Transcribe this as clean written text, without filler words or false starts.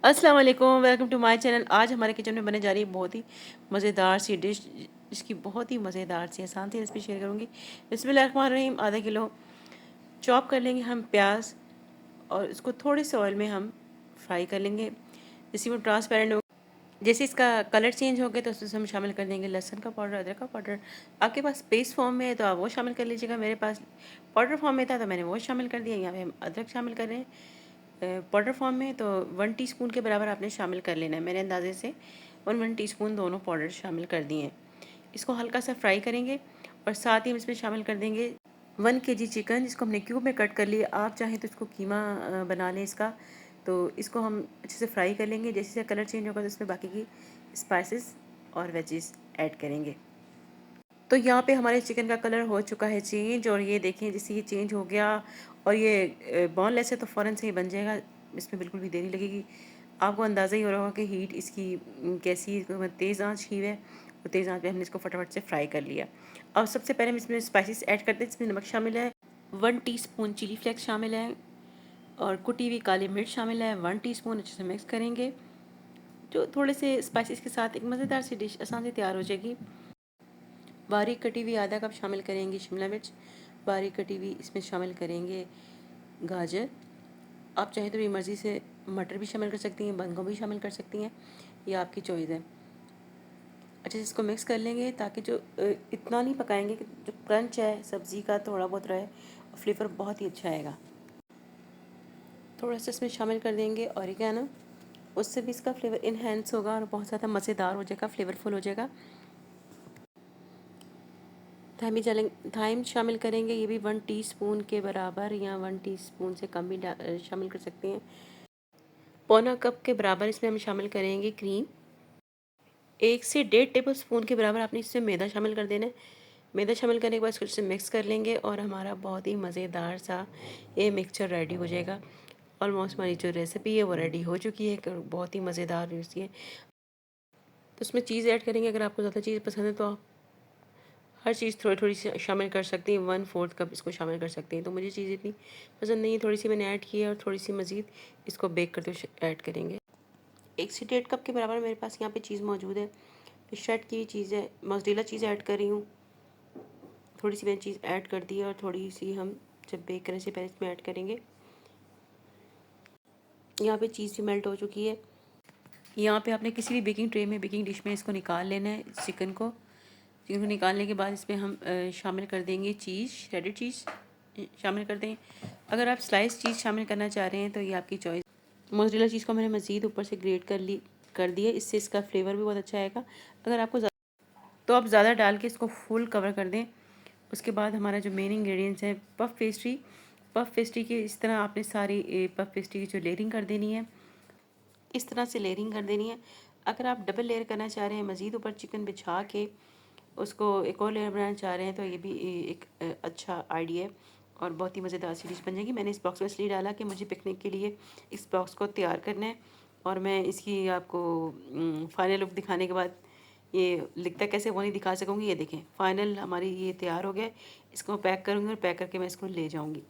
अस्सलाम वालेकुम, welcome to my channel. आज हमारे किचन में बने जा रही है बहुत ही मज़ेदार सी डिश। इसकी बहुत ही मज़ेदार सी आसान सी रेसिपी शेयर करूँगी। बिस्मिल्लाहिर्रहमानिर्रहीम। आधा किलो चॉप कर लेंगे हम प्याज और इसको थोड़े से ऑयल में हम फ्राई कर लेंगे। इसी में ट्रांसपेरेंट हो, जैसे इसका कलर चेंज हो गया तो उसमें हम शामिल कर देंगे लहसुन का पाउडर, अदरक का पाउडर। आपके पास पेस्ट फॉर्म में है तो आप वो शामिल कर लीजिएगा। मेरे पास पाउडर फॉर्म में था तो मैंने वो शामिल कर दिया। यहाँ पे हम अदरक शामिल कर रहे हैं पाउडर फॉर्म में, तो 1 टीस्पून के बराबर आपने शामिल कर लेना है। मेरे अंदाजे से 1 टीस्पून दोनों पाउडर शामिल कर दिए हैं। इसको हल्का सा फ्राई करेंगे और साथ ही हम इसमें शामिल कर देंगे 1 kg चिकन, जिसको हमने क्यूब में कट कर लिया। आप चाहें तो इसको कीमा बना लें इसका। तो इसको हम अच्छे से फ्राई कर लेंगे। जैसे जैसे कलर चेंज होगा तो इसमें बाकी की स्पाइसेस और वेजेस ऐड करेंगे। तो यहाँ पे हमारे चिकन का कलर हो चुका है चेंज, और ये देखें जैसे ये चेंज हो गया और ये बोनलेस है तो फ़ौरन से ही बन जाएगा। इसमें बिल्कुल भी देरी लगेगी। आपको अंदाज़ा ही हो रहा होगा कि हीट इसकी कैसी तेज़ आंच की है, और तेज़ आंच पे हमने इसको फटाफट से फ्राई कर लिया। अब सबसे पहले हम इसमें स्पाइसेस ऐड करते हैं। इसमें नमक शामिल है, 1 टीस्पून चिली फ्लेक्स शामिल है, और कुटी हुई काली मिर्च शामिल है 1 टीस्पून। अच्छे से मिक्स करेंगे। जो थोड़े से स्पाइसेस के साथ एक मज़ेदार सी डिश आसान से तैयार हो जाएगी। बारीक कटी हुई आधा कप शामिल करेंगे शिमला मिर्च। बारीक कटी हुई इसमें शामिल करेंगे गाजर। आप चाहे तो अपनी मर्ज़ी से मटर भी शामिल कर सकती हैं, बंद गोभी भी शामिल कर सकती हैं, ये आपकी चॉइस है। अच्छे से इसको मिक्स कर लेंगे ताकि जो इतना नहीं पकाएंगे कि जो क्रंच है सब्ज़ी का थोड़ा बहुत रहे, और फ्लेवर बहुत ही अच्छा आएगा। थोड़ा सा इसमें शामिल कर देंगे ऑरिगेनो, उससे भी इसका फ्लेवर इन्हेंस होगा और बहुत ज़्यादा मज़ेदार हो जाएगा, फ्लेवरफुल हो जाएगा। थाइम शामिल करेंगे, ये भी 1 टीस्पून के बराबर या 1 टीस्पून से कम भी शामिल कर सकते हैं। पौना कप के बराबर इसमें हम शामिल करेंगे क्रीम। 1 से 1.5 टेबल स्पून के बराबर आपने इसमें मैदा शामिल कर देना है। मैदा शामिल करने के बाद इसको अच्छे से मिक्स कर लेंगे और हमारा बहुत ही मज़ेदार सा ये मिक्सचर रेडी हो जाएगा। ऑलमोस्ट हमारी जो रेसिपी है वो रेडी हो चुकी है, बहुत ही मज़ेदार रेसिपी है। तो उसमें चीज़ ऐड करेंगे। अगर आपको ज़्यादा चीज़ पसंद है तो आप हर चीज़ थोड़ी थोड़ी सी शामिल कर सकती हैं। 1/4 कप इसको शामिल कर सकती हैं। तो मुझे चीज़ इतनी पसंद नहीं है, थोड़ी सी मैंने ऐड की है, और थोड़ी सी मज़ीद इसको बेक करते हुए ऐड करेंगे। 1 से 1.5 कप के बराबर मेरे पास यहाँ पे चीज़ मौजूद है। श्रेड की चीज़ है, मोज़रेला चीज़ ऐड कर रही हूँ। थोड़ी सी मैंने चीज़ ऐड कर दी है, और थोड़ी सी हम जब बेक करने से पहले इसमें ऐड करेंगे। यहाँ पे चीज़ भी मेल्ट हो चुकी है। यहाँ पे आपने किसी भी बेकिंग ट्रे में, बेकिंग डिश में इसको निकाल लेना है। चिकन को निकालने के बाद इसमें हम शामिल कर देंगे चीज़, श्रेडेड चीज़ शामिल कर दें। अगर आप स्लाइस चीज़ शामिल करना चाह रहे हैं तो ये आपकी चॉइस। मोज़रेला चीज़ को मैंने मज़ीद ऊपर से ग्रेट कर दिया, इससे इसका फ्लेवर भी बहुत अच्छा आएगा। अगर आपको तो आप ज़्यादा डाल के इसको फुल कवर कर दें। उसके बाद हमारा जो मेन इंग्रेडिएंट्स है पफ़ पेस्ट्री की इस तरह आपने सारी पफ़ पेस्ट्री की जो लेयरिंग कर देनी है, इस तरह से लेयरिंग कर देनी है। अगर आप डबल लेयर करना चाह रहे हैं, मज़ीद ऊपर चिकन बिछा के उसको एक और लेयर बनाना चाह रहे हैं, तो ये भी एक अच्छा आइडिया है और बहुत ही मज़ेदार सी डिश बन जाएगी। मैंने इस बॉक्स में इसलिए डाला कि मुझे पिकनिक के लिए इस बॉक्स को तैयार करना है, और मैं इसकी आपको फ़ाइनल लुक दिखाने के बाद ये लिखता कैसे वो नहीं दिखा सकूँगी। ये देखें, फ़ाइनल हमारी ये तैयार हो गया। इसको पैक करूँगी और पैक करके मैं इसको ले जाऊँगी।